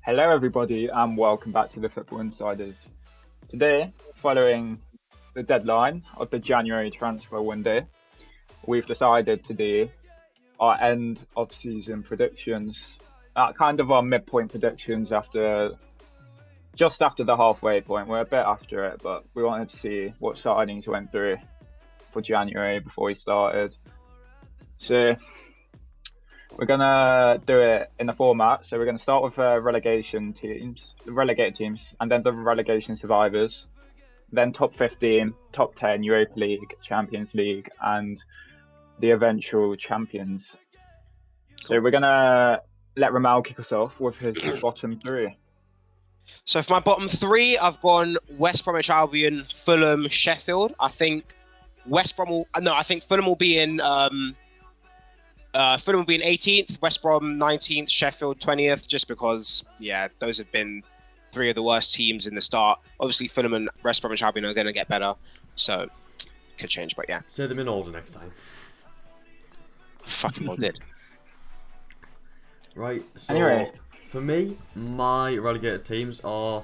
Hello, everybody, and welcome back to the Football Insiders. Today, following the deadline of the January transfer window, we've decided to do our end of season predictions, kind of our midpoint predictions just after the halfway point. We're a bit after it, but we wanted to see what signings went through for January before we started. So we're gonna do it in a format. So we're gonna start with relegated teams, and then the relegation survivors, then top 15, top 10, Europa League, Champions League, and the eventual champions. So we're gonna let Romell kick us off with his bottom three. So for my bottom three, I've gone West Bromwich Albion, Fulham, Sheffield. I think Fulham will be in. Fulham will be in 18th, West Brom 19th, Sheffield 20th, just because, those have been three of the worst teams in the start. Obviously, Fulham and West Bromwich Albion are going to get better, so could change, but yeah. Say them in order next time. Fucking well did. Right, so Anyway. For me, my relegated teams are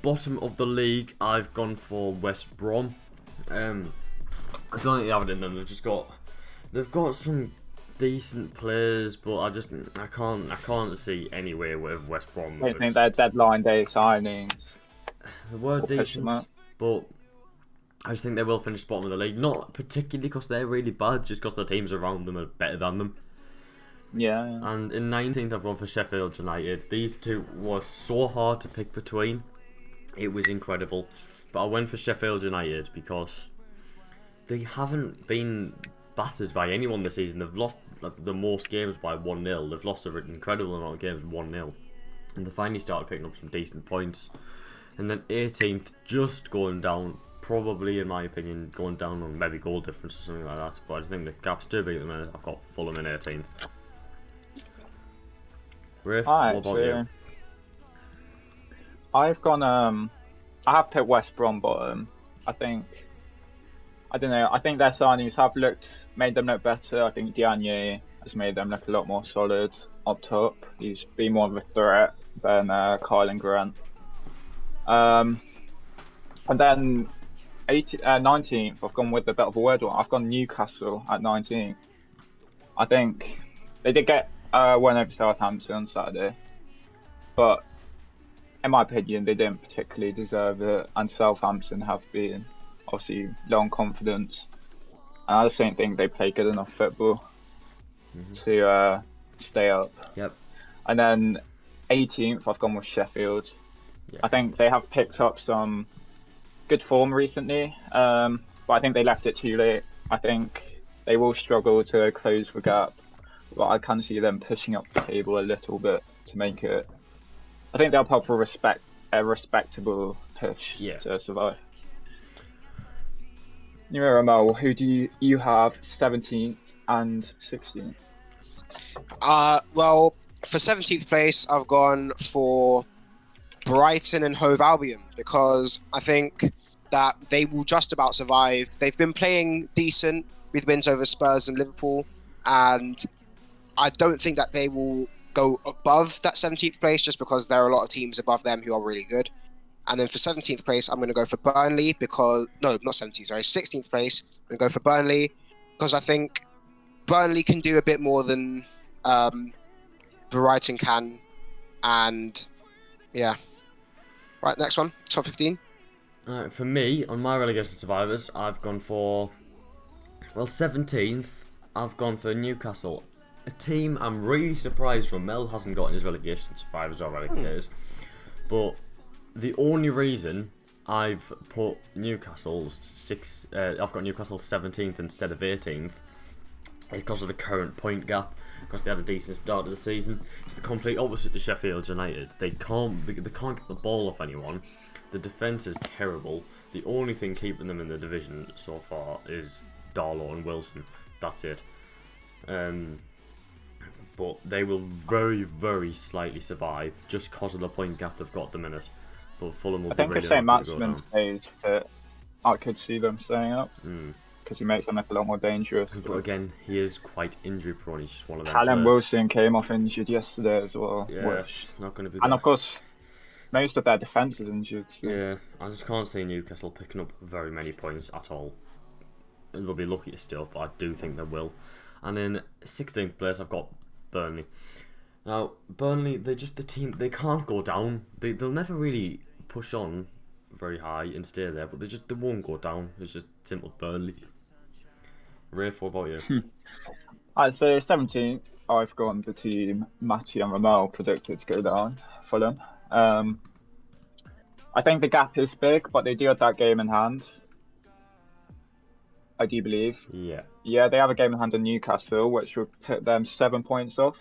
bottom of the league. I've gone for West Brom. I don't think they have it in them. They've got some decent players, but I can't see anywhere with West Brom. I think their deadline day signings. They were decent, but I just think they will finish bottom of the league. Not particularly because they're really bad, just because the teams around them are better than them. Yeah. And in 19th, I've gone for Sheffield United. These two were so hard to pick between. It was incredible. But I went for Sheffield United because they haven't been battered by anyone this season. They've lost the most games by 1-0. They've lost an incredible amount of games 1-0. And they finally started picking up some decent points. And then 18th, just going down, probably in my opinion, going down on maybe goal difference or something like that. But I just think the gap's too big at the minute. I've got Fulham in 18th. Raef, what about you? I've gone, I have picked West Brom bottom. I think their signings have made them look better. I think Diagne has made them look a lot more solid up top. He's been more of a threat than Kyle and Grant. And then 19th, I've gone with a bit of a weird one. I've gone Newcastle at 19th. I think they did get win over Southampton on Saturday, but in my opinion, they didn't particularly deserve it. And Southampton have been obviously low on confidence, and I just don't think they play good enough football to stay up. Yep. And then 18th, I've gone with Sheffield. Yeah. I think they have picked up some good form recently, but I think they left it too late. I think they will struggle to close the gap, but I can see them pushing up the table a little bit to make it. I think they'll probably a respectable push to survive. Romell, who do you have 17th and 16th? Well, for 17th place, I've gone for Brighton and Hove Albion because I think that they will just about survive. They've been playing decent with wins over Spurs and Liverpool, and I don't think that they will go above that 17th place just because there are a lot of teams above them who are really good. And then for 17th place, I'm going to go for Burnley because... No, not 17th, sorry. 16th place, I'm going to go for Burnley because I think Burnley can do a bit more than Brighton can. And, yeah. Right, next one. Top 15. Alright, for me, on my relegation survivors, I've gone for... Well, 17th, I've gone for Newcastle. A team I'm really surprised Romell hasn't got in his relegation survivors or relegators. But the only reason I've put Newcastle I've got Newcastle 17th instead of 18th is because of the current point gap. Because they had a decent start of the season. It's the complete opposite to Sheffield United. They can't get the ball off anyone. The defence is terrible. The only thing keeping them in the division so far is Darlow and Wilson. That's it. But they will very, very slightly survive just because of the point gap they've got at the minute. But Fulham will I think if St. Maximin stays fit, I could see them staying up. because he makes them look a lot more dangerous. But again, he is quite injury prone. He's just one of them Callum players. Wilson came off injured yesterday as well. Yeah, it's not going to be And good. of course, most of their defence is injured. So. Yeah, I just can't see Newcastle picking up very many points at all. They'll be lucky to still, but I do think they will. And in 16th place, I've got Burnley. Now, Burnley, they're just the team. They can't go down. They'll never really push on very high and stay there, but they won't go down. It's just simple Burnley. Raef, what about you? I'd say 17th, I've gone the team Matty and Romell predicted to go down, Fulham. I think the gap is big, but they do have that game in hand. I do believe. Yeah. Yeah, they have a game in hand in Newcastle, which would put them 7 points off.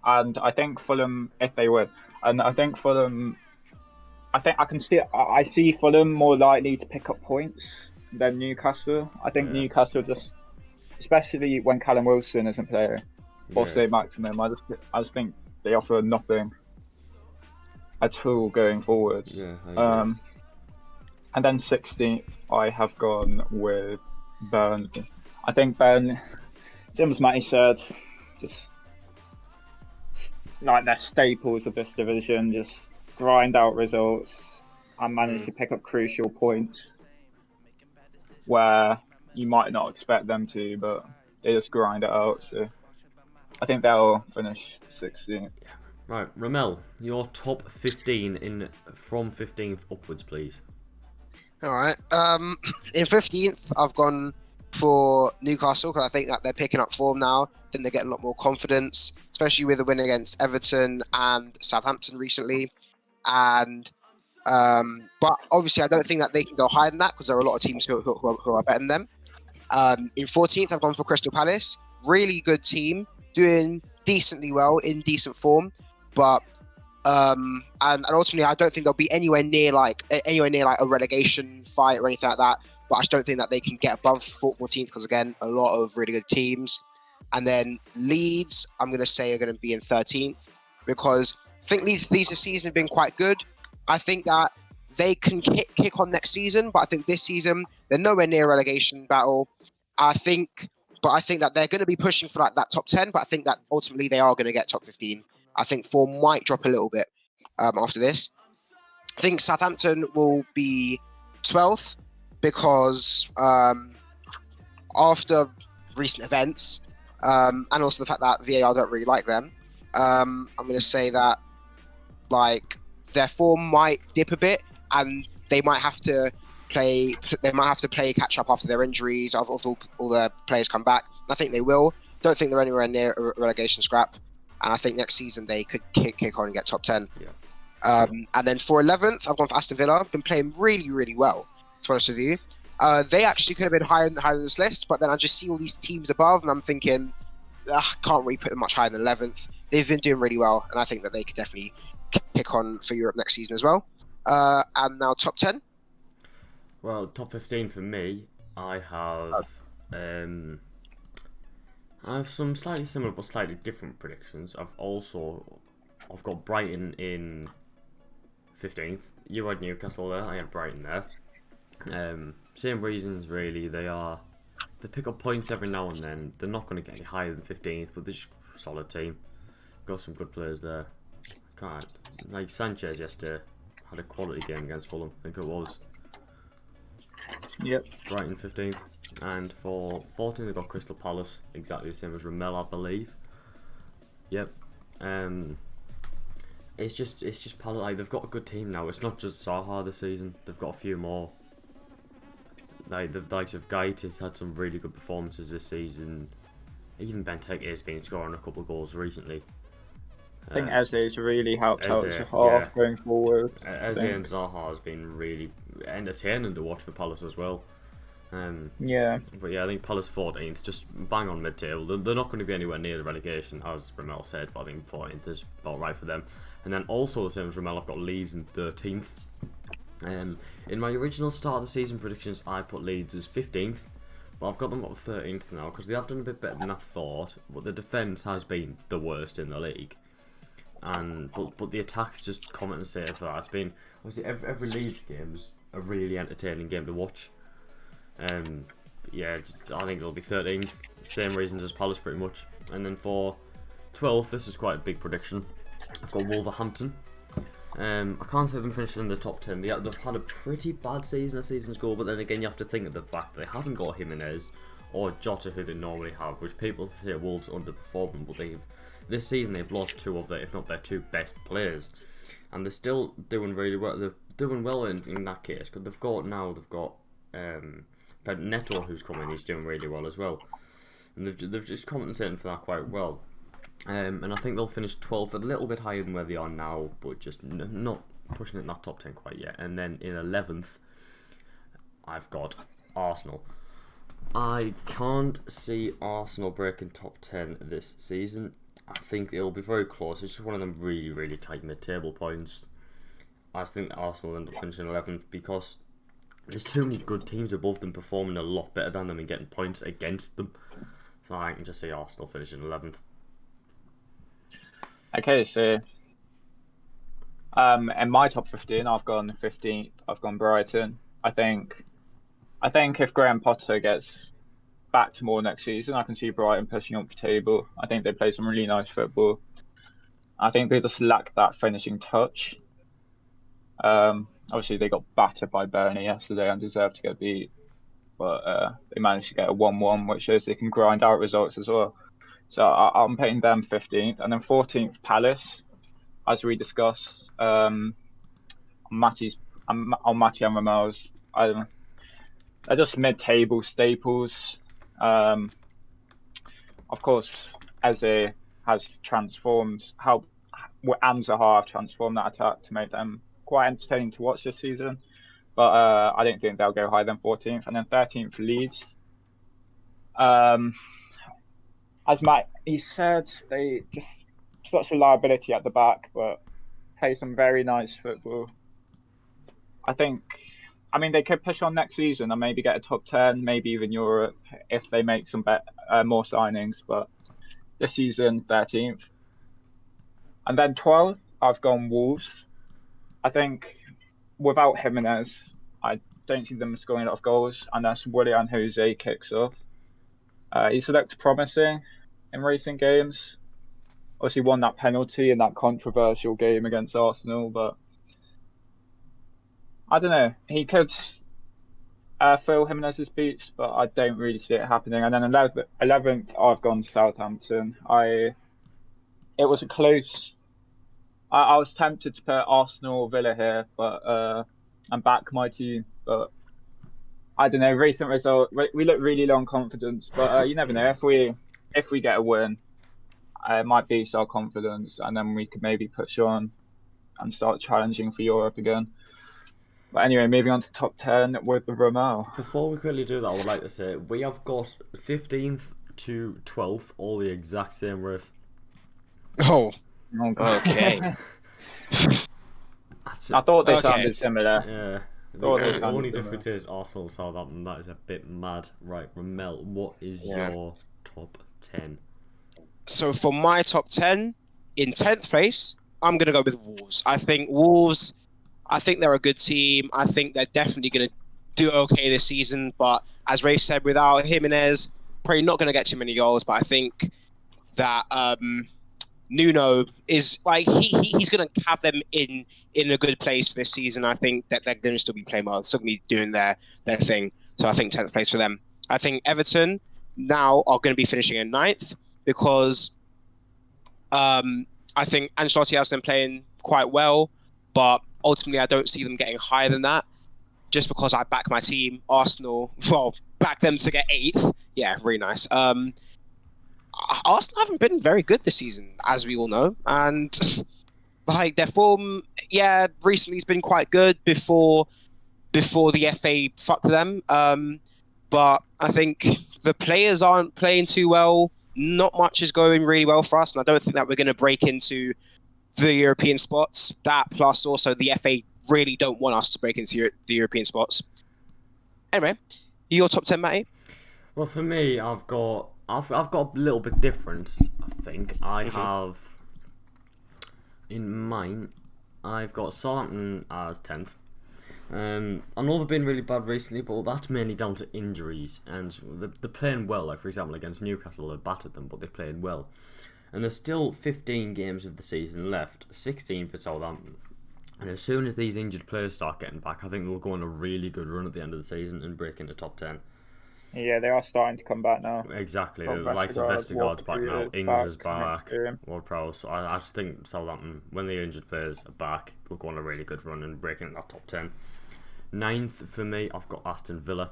And I think Fulham, if they win, and I think Fulham, I see Fulham more likely to pick up points than Newcastle. I think Newcastle just, especially when Callum Wilson isn't playing, or say Maximum, I just think they offer nothing at all going forward. Yeah, I agree. And then 16th, I have gone with Burnley. I think Burnley, same as Matty said, just like they're staples of this division, just grind out results and manage to pick up crucial points where you might not expect them to, but they just grind it out. So I think they'll finish 16th. Right, Romell, your top 15 from 15th upwards, please. All right. In 15th, I've gone for Newcastle because I think that they're picking up form now. I think they're getting a lot more confidence, especially with the win against Everton and Southampton recently. And but obviously, I don't think that they can go higher than that because there are a lot of teams who are better than them. In 14th, I've gone for Crystal Palace. Really good team, doing decently well, in decent form, but and ultimately, I don't think they'll be anywhere near like a relegation fight or anything like that. But I just don't think that they can get above 14th because again, a lot of really good teams. And then Leeds, I'm going to say are going to be in 13th because I think Leeds this season have been quite good. I think that they can kick on next season, but I think this season they're nowhere near a relegation battle. I think that they're going to be pushing for like that top 10, but I think that ultimately they are going to get top 15. I think form might drop a little bit after this. I think Southampton will be 12th because after recent events and also the fact that VAR don't really like them, I'm going to say that like their form might dip a bit and they might have to play catch up after their injuries, after all their players come back. I think they will. Don't think they're anywhere near a relegation scrap. And I think next season they could kick on and get top 10. Yeah. And then for 11th, I've gone for Aston Villa. Been playing really, really well, to be honest with you. They actually could have been higher than this list, but then I just see all these teams above, and I'm thinking, can't really put them much higher than 11th. They've been doing really well, and I think that they could definitely kick on for Europe next season as well. And now top 10. Well, top 15 for me, I have some slightly similar but slightly different predictions. I've got Brighton in 15th. You had Newcastle there. I had Brighton there. Same reasons really. They pick up points every now and then. They're not going to get any higher than 15th, but they're just a solid team. Got some good players there. Like Sanchez yesterday had a quality game against Fulham. I think it was. Yep. Brighton 15th. And for 14th, they've got Crystal Palace, exactly the same as Romell, I believe. Yep. It's just Palace. Like, they've got a good team now. It's not just Zaha this season. They've got a few more. Like the likes of Gait has had some really good performances this season. Even Benteke has been scoring a couple of goals recently. I think Eze's really helped out Eze, Zaha going forward. Eze and Zaha has been really entertaining to watch for Palace as well. Yeah. But yeah, I think Palace 14th, just bang on mid-table. They're not going to be anywhere near the relegation, as Romell said, but I think 14th is about right for them. And then also the same as Romell, I've got Leeds in 13th. In my original start of the season predictions, I put Leeds as 15th, but I've got them up 13th now because they have done a bit better than I thought. But the defence has been the worst in the league, but the attacks just compensate for that. It's been obviously every Leeds game is a really entertaining game to watch. yeah, I think it'll be 13th. Same reasons as Palace, pretty much. And then for 12th, this is quite a big prediction. I've got Wolverhampton. I can't say them finishing in the top 10. They've had a pretty bad season, a season's goal, but then again, you have to think of the fact that they haven't got Jimenez or Jota, who they normally have, which people say Wolves underperforming, but this season they've lost two of their, if not their two best players, and they're still doing really well. They're doing well in that case, because they've got Neto, who's coming. He's doing really well as well, and they've just compensating for that quite well. And I think they'll finish 12th, a little bit higher than where they are now, but just not pushing it in that top 10 quite yet. And then in 11th, I've got Arsenal. I can't see Arsenal breaking top 10 this season. I think it'll be very close. It's just one of them really, really tight mid-table points. I just think that Arsenal will end up finishing 11th because there's too many good teams above them performing a lot better than them and getting points against them. So I can just see Arsenal finishing 11th. Okay, so in my top 15, I've gone 15th. I've gone Brighton. I think if Graham Potter gets back to more next season, I can see Brighton pushing up the table. I think they play some really nice football. I think they just lack that finishing touch. Obviously, they got battered by Burnley yesterday and deserved to get beat, but they managed to get a 1-1, which shows they can grind out results as well. So I'm putting them 15th, and then 14th Palace, as we discussed. On Matty and Romell's, they're just mid-table staples. Of course, Eze has transformed and Zaha have transformed that attack to make them quite entertaining to watch this season. But I don't think they'll go higher than 14th, and then 13th Leeds. As Matt he said, they just such a liability at the back, but play some very nice football. I mean, they could push on next season and maybe get a top 10, maybe even Europe if they make some more signings. But this season, 13th. And then 12th, I've gone Wolves. I think without Jimenez, I don't see them scoring a lot of goals unless Willian Jose kicks off. He's looked promising in recent games. Obviously won that penalty in that controversial game against Arsenal, but I don't know. He could fill Jimenez's boots, but I don't really see it happening. And then 11th, I've gone Southampton. It was a close. I was tempted to put Arsenal or Villa here, but and back my team, but I don't know. Recent result, we look really low on confidence, but you never know. If we get a win, it might boost our confidence, and then we could maybe push on and start challenging for Europe again. But anyway, moving on to top 10 with the Romell. Before we quickly do that, I would like to say we have got 15th to 12th, all the exact same riff. Oh, God. okay. I thought they sounded similar. Yeah. The only difference is Arsenal and Southampton. That is a bit mad. Right, Romell, what is your top 10? So for my top 10, in 10th place, I'm going to go with Wolves. I think they're a good team. I think they're definitely going to do okay this season. But as Raef said, without Jimenez, probably not going to get too many goals. But I think that Nuno is like he's going to have them in a good place for this season. I think that they're going to still be playing well, still going to be doing their thing. So I think 10th place for them. I think Everton now are going to be finishing in 9th because I think Ancelotti has them playing quite well, but ultimately I don't see them getting higher than that. Just because I back my team, Arsenal, back them to get 8th. Yeah, really nice. Arsenal haven't been very good this season, as we all know, and like their form, recently has been quite good before the FA fucked them. But I think the players aren't playing too well. Not much is going really well for us, and I don't think that we're going to break into the European spots. That plus also the FA really don't want us to break into the European spots. Anyway, your top 10, Matty? Well, for me, I've got a little bit different. I think I have in mine. I've got Southampton as 10th. I know they've been really bad recently, but that's mainly down to injuries, and they're playing well. Like, for example, against Newcastle, they battered them, but they played well. And there's still 15 games of the season left, 16 for Southampton. And as soon as these injured players start getting back, I think they'll go on a really good run at the end of the season and break into top 10. Yeah, they are starting to come back now. Exactly, Got the likes of Vestergaard's back now, Ings is back, next Ward-Prowse. So I just think Southampton, when the injured players are back, they'll go on a really good run and break into that top 10. Ninth for me, I've got Aston Villa.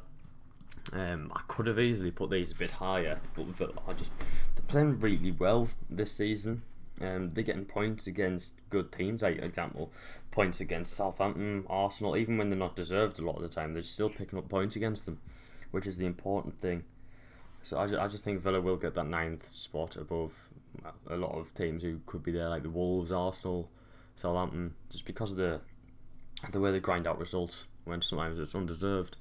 I could have easily put these a bit higher, but Villa they're playing really well this season. They're getting points against good teams, like example, points against Southampton, Arsenal. Even when they're not deserved a lot of the time, they're still picking up points against them, which is the important thing. So I just think Villa will get that 9th spot above a lot of teams who could be there, like the Wolves, Arsenal, Southampton, just because of the way they grind out results when sometimes it's undeserved.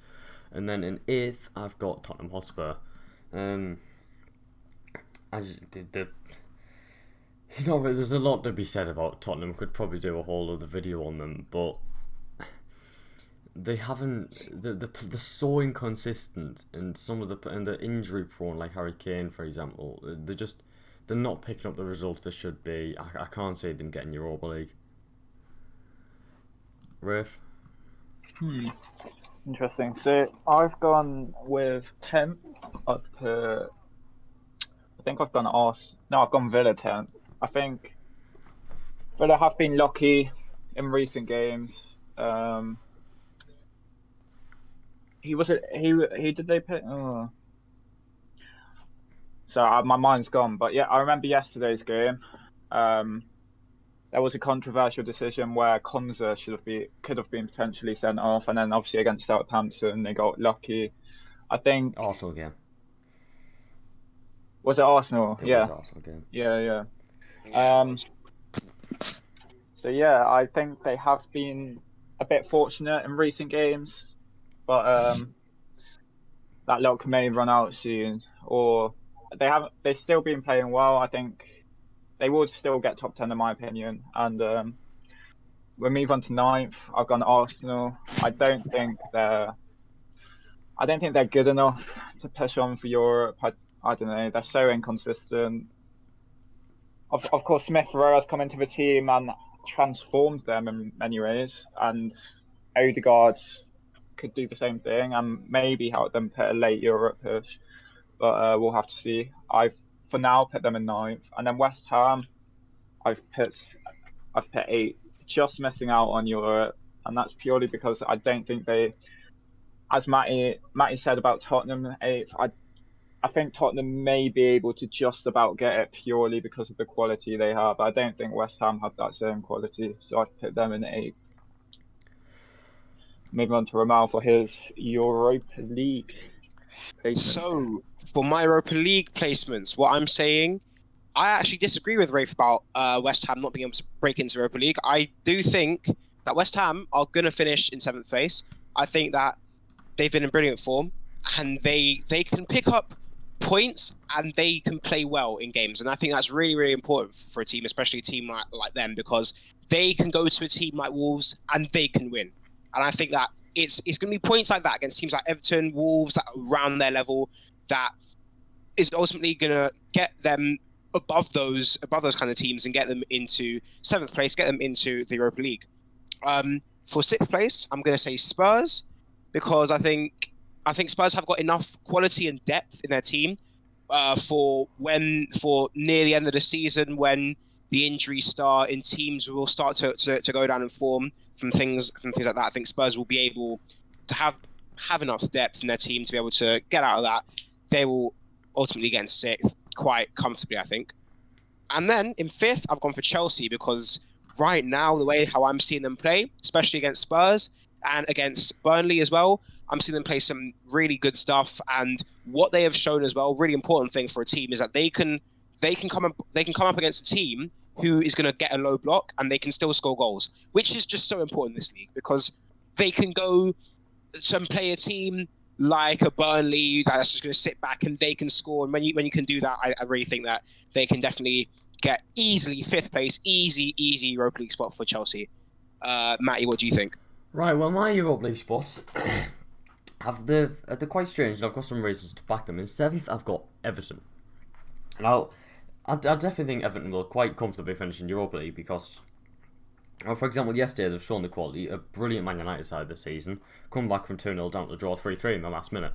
And then in 8th, I've got Tottenham Hotspur. There's a lot to be said about Tottenham. Could probably do a whole other video on them, but they haven't. They're so inconsistent, and they're injury prone, like Harry Kane, for example. They're not picking up the results they should be. I can't see them getting Europa League. Raef? Interesting. So I've gone with 10th. I think I've gone I've gone Villa 10th. I think Villa have been lucky in recent games. He did they pick? Oh. So my mind's gone. But yeah, I remember yesterday's game. There was a controversial decision where Konza could have been potentially sent off, and then obviously against Southampton they got lucky. I think Arsenal game. Was it Arsenal? It was Arsenal game. Yeah. So yeah, I think they have been a bit fortunate in recent games, but that luck may run out soon. Or they've still been playing well. I think they would still get top 10 in my opinion. And we'll move on to 9th. I've gone Arsenal. I don't think they're good enough to push on for Europe. I don't know. They're so inconsistent. Of course, Smith Rowe's come into the team and transformed them in many ways, and Odegaard could do the same thing and maybe help them put a late Europe push. But we'll have to see. I've for now put them in 9th, and then West Ham, I've put 8th, just missing out on Europe, and that's purely because I don't think they, as Matty said about Tottenham 8th, I think Tottenham may be able to just about get it purely because of the quality they have. I don't think West Ham have that same quality, so I've put them in 8th. Moving on to Romell for his Europa League placements. So, for my Europa League placements, what I'm saying, I actually disagree with Raef about West Ham not being able to break into Europa League. I do think that West Ham are going to finish in 7th place. I think that they've been in brilliant form, and they can pick up points and they can play well in games. And I think that's really, really important for a team, especially a team like them, because they can go to a team like Wolves and they can win. And I think that it's going to be points like that against teams like Everton, Wolves, that are around their level, that is ultimately going to get them above those kind of teams and get them into 7th place, get them into the Europa League. For 6th place, I'm going to say Spurs, because I think Spurs have got enough quality and depth in their team for near the end of the season, when the injuries start and teams will start to go down in form from things like that. I think Spurs will be able to have enough depth in their team to be able to get out of that. They will ultimately get into 6th quite comfortably, I think. And then in 5th, I've gone for Chelsea, because right now, the way how I'm seeing them play, especially against Spurs and against Burnley as well, I'm seeing them play some really good stuff. And what they have shown as well, really important thing for a team, is that they can come up against a team who is going to get a low block and they can still score goals, which is just so important in this league, because they can go and play a team like a Burnley that's just going to sit back and they can score. And when you can do that, I really think that they can definitely get easily 5th place, easy Europa League spot for Chelsea. Matty, what do you think? Right, well, my Europa League spots they're quite strange, and I've got some reasons to back them. In 7th, I've got Everton. Now, I definitely think Everton will quite comfortably finish in Europa League because, well, for example, yesterday they've shown the quality. A brilliant Man United side this season, come back from 2-0 down to draw 3-3 in the last minute.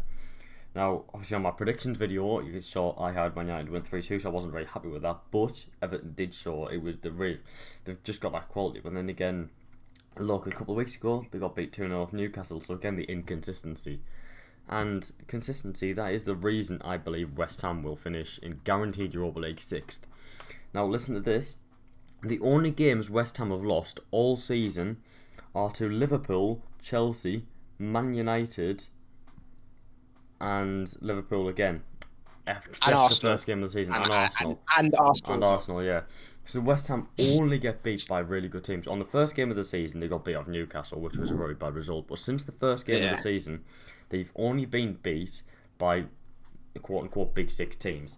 Now, obviously on my predictions video, you saw I had Man United win 3-2, so I wasn't very happy with that. But Everton did show it was they've just got that quality. But then again, look, a couple of weeks ago they got beat 2-0 off Newcastle. So again, the inconsistency. And consistency, that is the reason I believe West Ham will finish in guaranteed Europa League 6th. Now listen to this. The only games West Ham have lost all season are to Liverpool, Chelsea, Man United, and Liverpool again. Except the first game of the season. And Arsenal. And Arsenal. And Arsenal, yeah. So West Ham only get beat by really good teams. On the first game of the season, they got beat off Newcastle, which was a very bad result. But since the first game of the season, they've only been beat by quote-unquote Big Six teams.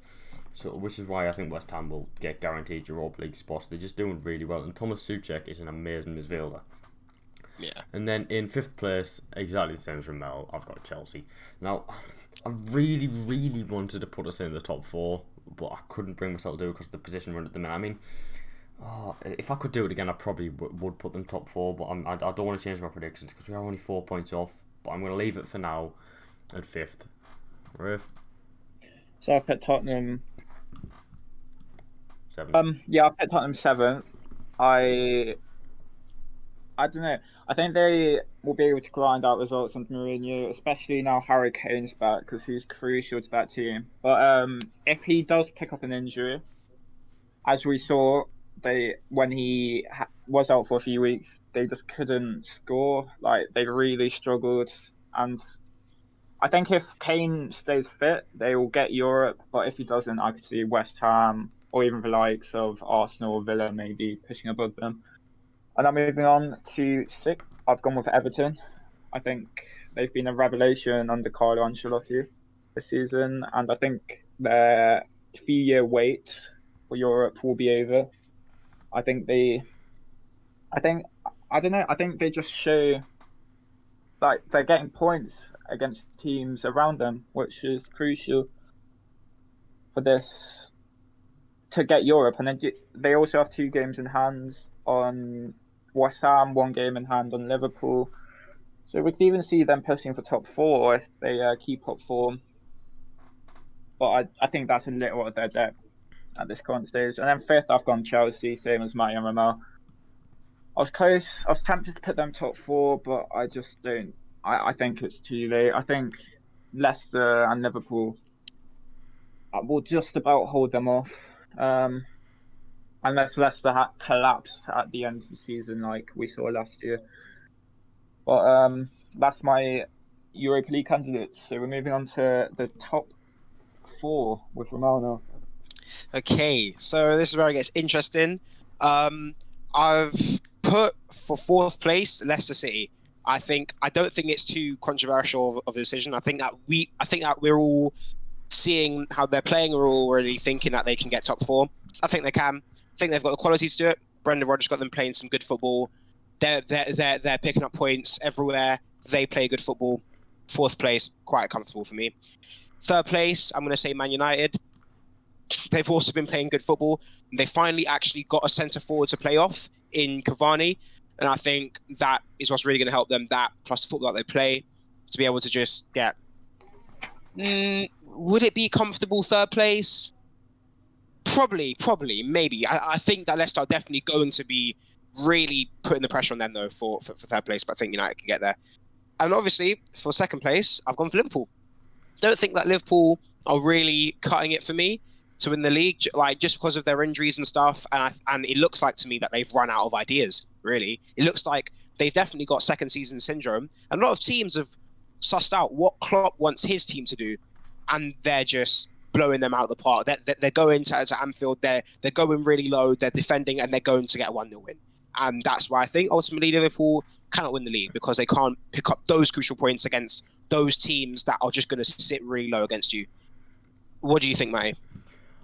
So, which is why I think West Ham will get guaranteed Europa League spots. They're just doing really well. And Thomas Souček is an amazing midfielder. Yeah. And then in 5th place, exactly the same as Romell, I've got Chelsea. Now, I really, really wanted to put us in the top 4, but I couldn't bring myself to do it because of the position we're in at the minute. I mean, if I could do it again, I probably would put them top 4, but I don't want to change my predictions because we are only 4 points off. But I'm going to leave it for now at 5th. Raef? So I put Tottenham 7th. I put Tottenham 7th. I don't know. I think they will be able to grind out results under Mourinho, especially now Harry Kane's back because he's crucial to that team. But if he does pick up an injury, as we saw, when he was out for a few weeks, they just couldn't score. Like they really struggled. And I think if Kane stays fit, they will get Europe. But if he doesn't, I could see West Ham or even the likes of Arsenal or Villa maybe pushing above them. And I'm moving on to 6th. I've gone with Everton. I think they've been a revelation under Carlo Ancelotti this season, and I think their few-year wait for Europe will be over. I think they just show like they're getting points against teams around them, which is crucial for this to get Europe. And then they also have 2 games in hand on West Ham, 1 game in hand on Liverpool. So we could even see them pushing for top 4 if they keep up form. But I think that's a little of their depth at this current stage. And then 5th, I've gone Chelsea, same as Matty and Romell. I was close. I was tempted to put them top 4, but I just don't. I think it's too late. I think Leicester and Liverpool will just about hold them off. Unless Leicester collapsed at the end of the season like we saw last year. But that's my Europa League candidates. So we're moving on to the top 4 with Romell now. Okay, so this is where it gets interesting. I've put for 4th place Leicester City. I don't think it's too controversial of a decision. I think that we're all seeing how they're playing. We're all already thinking that they can get top 4. I think they can. I think they've got the quality to do it. Brendan Rodgers got them playing some good football. They're picking up points everywhere. They play good football. 4th place, quite comfortable for me. 3rd place, I'm going to say Man United. They've also been playing good football. They finally actually got a centre forward to play off in Cavani, and I think that is what's really going to help them. That plus the football that they play to be able to just get. Would it be comfortable 3rd place? Probably, maybe. I think that Leicester are definitely going to be really putting the pressure on them though for 3rd place, but I think United can get there. And obviously for 2nd place, I've gone for Liverpool. Don't think that Liverpool are really cutting it for me to win the league, like just because of their injuries and stuff. And it looks like to me that they've run out of ideas. Really, it looks like they've definitely got second season syndrome. And a lot of teams have sussed out what Klopp wants his team to do, and they're just blowing them out of the park. They're going to Anfield. They're going really low. They're defending, and they're going to get a 1-0 win. And that's why I think ultimately Liverpool cannot win the league, because they can't pick up those crucial points against those teams that are just going to sit really low against you. What do you think, Matty?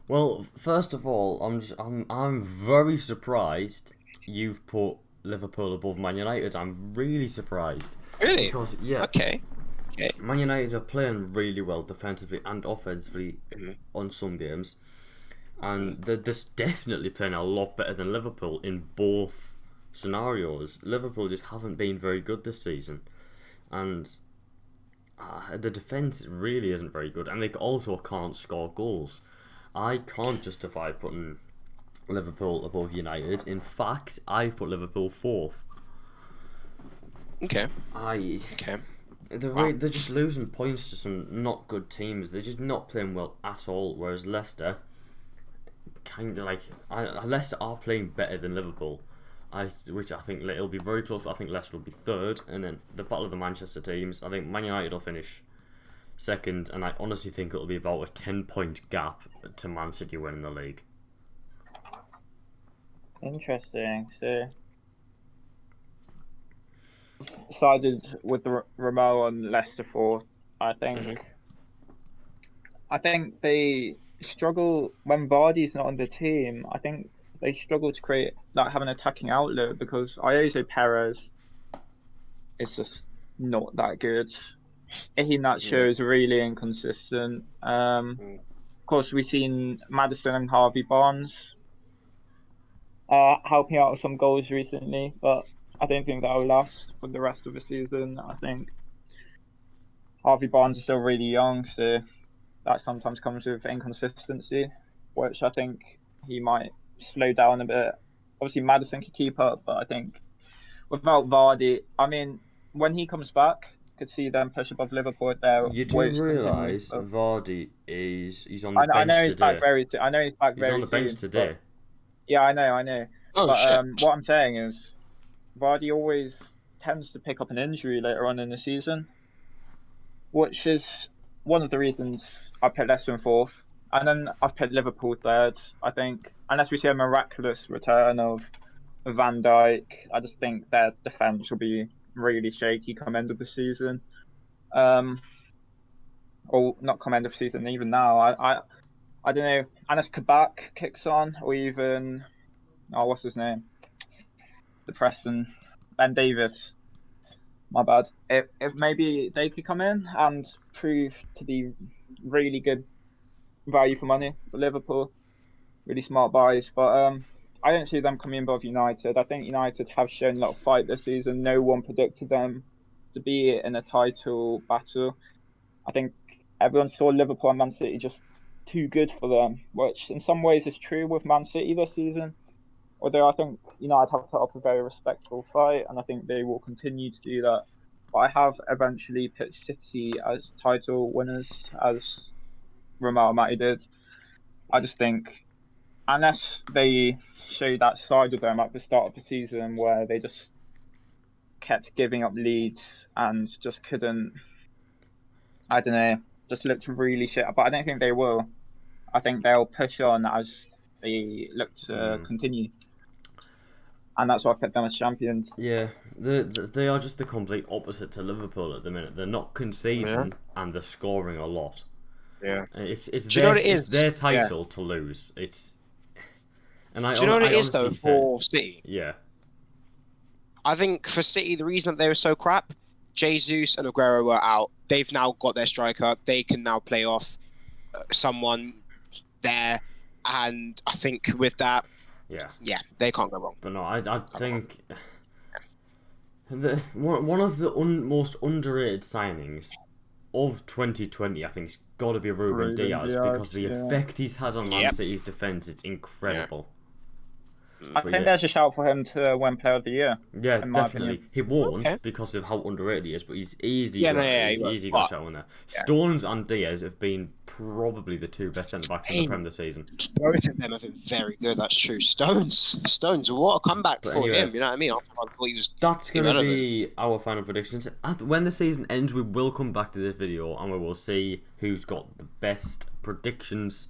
Well, first of all, I'm very surprised you've put Liverpool above Man United. I'm really surprised. Really? Because, yeah, Okay. Man United are playing really well defensively and offensively Mhm. on some games. And they're just definitely playing a lot better than Liverpool in both scenarios. Liverpool just haven't been very good this season. And the defence really isn't very good. And they also can't score goals. I can't justify putting Liverpool above United. In fact, I've put Liverpool fourth. Okay. They're Wow. they're just losing points to some not good teams. They're just not playing well at all. Whereas Leicester, kind of like Leicester are playing better than Liverpool. Which I think it'll be very close. But I think Leicester will be third, and then the battle of the Manchester teams. I think Man United will finish second, and I honestly think it'll be about a 10-point gap to Man City winning the league. Interesting. So sided with Romell on Leicester fourth. I think they struggle when Vardy's not on the team. I think they struggle to have an attacking outlet because Ayoze Perez is just not that good. Iheanacho is really inconsistent. Of course, we've seen Maddison and Harvey Barnes helping out with some goals recently, but I don't think that will last for the rest of the season. I think Harvey Barnes is still really young, so that sometimes comes with inconsistency, which I think he might slow down a bit. Obviously, Maddison can keep up, but I think without Vardy, I mean, when he comes back, could see them push above Liverpool at their You do worst continue. realise Vardy he's on the I know bench he's back today. very. I know he's back He's on very the bench soon. today. But yeah, I know. Oh But shit. what I'm saying is, Vardy always tends to pick up an injury later on in the season, which is one of the reasons I put Leicester in fourth. And then I've put Liverpool third. I think unless we see a miraculous return of Van Dijk, I just think their defence will be really shaky come end of the season. Or not come end of the season, even now. I don't know. Unless Kabak kicks on, or even what's his name? The Preston Ben Davis. My bad. If maybe they could come in and prove to be really good value for money for Liverpool, really smart buys. But I don't see them coming above United. I think United have shown a lot of fight this season. No one predicted them to be in a title battle. I think everyone saw Liverpool and Man City just too good for them, which in some ways is true with Man City this season. Although I think United have put up a very respectable fight, and I think they will continue to do that. But I have eventually pitched City as title winners, as Romell and Matty did. I just think unless they show that side of them at the start of the season where they just kept giving up leads and just couldn't, I don't know, just looked really shit. But I don't think they will. I think they'll push on as they look to continue. And that's why I picked them as champions. Yeah, they are just the complete opposite to Liverpool at the minute. They're not conceding and they're scoring a lot. Yeah. It's Do you know what it is? It's their title to lose. It's and I Do you know what it I is though honestly for City? Yeah. I think for City, the reason that they were so crap, Jesus and Aguero were out. They've now got their striker. They can now play off someone there, and I think with that, yeah, they can't go wrong. But no, I think one of the most underrated signings of 2020, I think, has got to be Ruben Diaz because the effect he's had on Man City's defence, it's incredible. I think there's a shout for him to win Player of the Year. Yeah, in my definitely. opinion. He won't because of how underrated he is, but he's easy. Easy got a shout on there. Stones and Diaz have been probably the two best centre backs in the Premier this season. Both of them have been very good. That's true. Stones, what a comeback for him. You know what I mean? I thought he was. That's going to be our final predictions. When the season ends, we will come back to this video and we will see who's got the best predictions.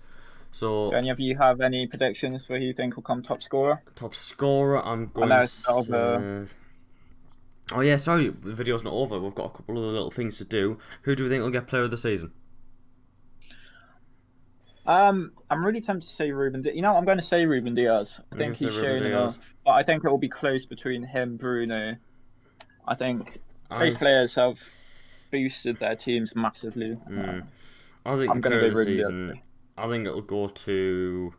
So, do any of you have any predictions for who you think will come top scorer? Top scorer, I'm going to... Oh yeah, sorry, the video's not over. We've got a couple of little things to do. Who do we think will get Player of the Season? I'm really tempted to say Ruben. You know, I'm going to say Ruben Diaz. I I'm think gonna say he's Ruben shown Diaz. enough, but I think it will be close between him, Bruno. I think I both players have boosted their teams massively. I think I'm going to player go of the Ruben Diaz. season. I think it'll go to.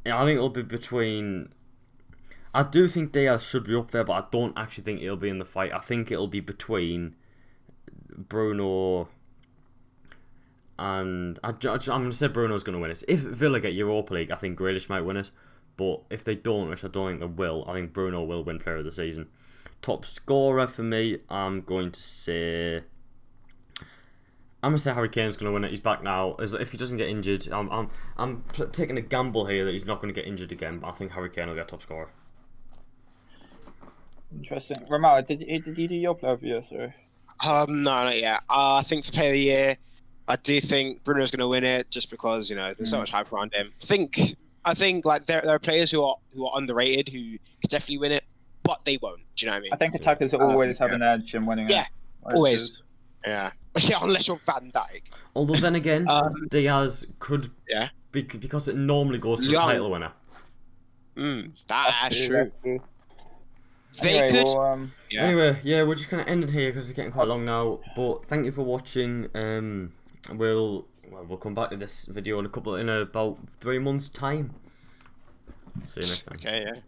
Yeah, I think it'll be between. I do think Diaz should be up there, but I don't actually think he'll be in the fight. I think it'll be between Bruno and I'm going to say Bruno's going to win it. If Villa get Europa League, I think Grealish might win it. But if they don't, which I don't think they will, I think Bruno will win Player of the Season. Top scorer for me, I'm going to say Harry Kane's going to win it. He's back now. If he doesn't get injured, I'm taking a gamble here that he's not going to get injured again. But I think Harry Kane will get top scorer. Interesting. Romell, did you do your player of the year, sorry? No, not yet. I think for player of the year, I do think Bruno's going to win it just because there's so much hype around him. I think like there are players who are underrated who could definitely win it, but they won't. Do you know what I mean? I think attackers always have an edge in winning Yeah, it. always. Yeah, yeah, unless you're Van Dijk. Although then again, Diaz could because it normally goes to a title winner. That's true. They Anyway, could. well, Anyway, yeah, we're just gonna end it here because it's getting quite long now. But thank you for watching. We'll come back to this video in about 3 months' time. See you next time. Okay, yeah.